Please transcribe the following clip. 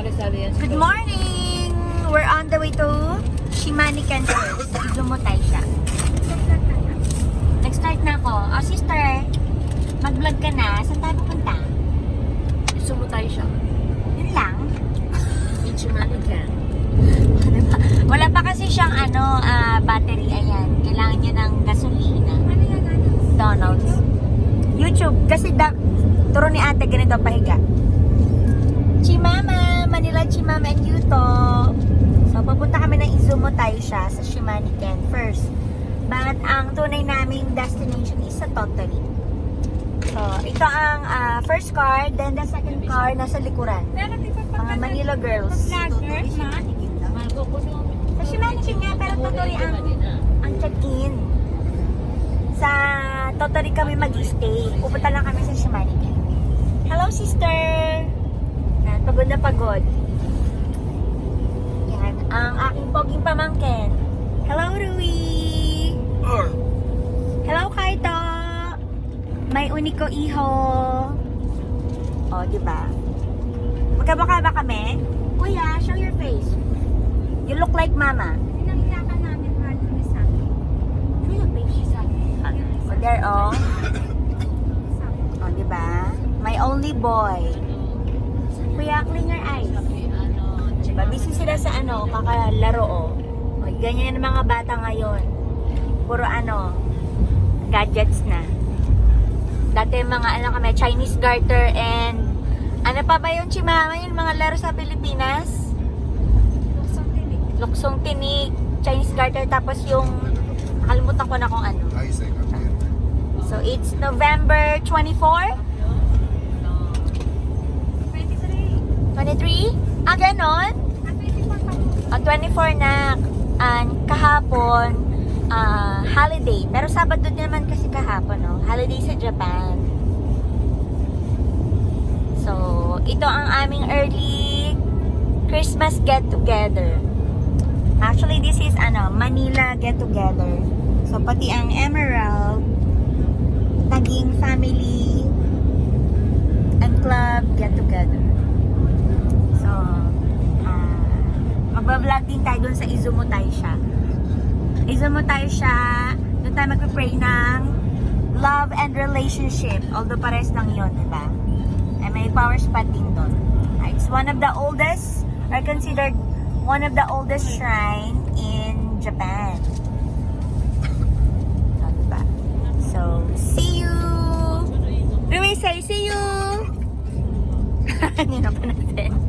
Good morning! We're on the way to Shimane Campus. Izumotay siya. Nag-start na ako. Oh, sister, mag-vlog ka na. Saan tayo pupunta? Sumutay siya. Yun lang. Shimane Can. Diba? Wala pa kasi siyang battery. Ayan. Kailangan niya ng gasolina. Donald's. YouTube. Kasi turo ni ate ganito pahiga. Chimama! Manila Chimama and Yuto. So, pupunta kami ng Izumotay siya sa Shimane Can first. But ang tunay naming destination is sa Tottori. So, ito ang first car, then the second car nasa likuran. Mga Manila girls. Sa Shimane Can nga, pero Tottori ang check-in. Sa Tottori kami mag-stay. Pupunta lang kami sa Shimane Can. Hello, sister! Pagod na pagod. Yan, ang aking poging pamangkin. Hello, Rui! Hello, Kaito! May uniko iho. O, diba? Magkabaka ba kami? Kuya, show your face. You look like mama. Pinangyakan namin mahal kami sa akin. Show your face, she's O, there, o. O, diba? My only boy. Kuya, clean your eyes. Diba? Busy sila sa kakalaro, o. O, ganyan yung mga bata ngayon. Puro gadgets na. Dati mga kami, Chinese garter and ano pa ba yung chimama, yung mga laro sa Pilipinas? Luksong tinig. Luksong tinik, Chinese garter, tapos yung nakalimutan ko na kung ano. So, it's November 24? 23? Ah, ganon? At 24 pa po. 24 na kahapon, holiday. Pero Sabado naman kasi kahapon, no? Holiday sa Japan. So, ito ang aming early Christmas get-together. Actually, this is Manila get-together. So, pati ang Emerald, naging family and club get-together. So, magbablog din tayo dun sa Izumotay siya. Izumotay siya, doon tayo magpipray ng love and relationship. Although pares lang yun, diba? Ay may power spot din doon. It's one of the oldest, or considered one of the oldest shrine in Japan. So, diba? So, see you! Rui, say see you! Ano pa natin?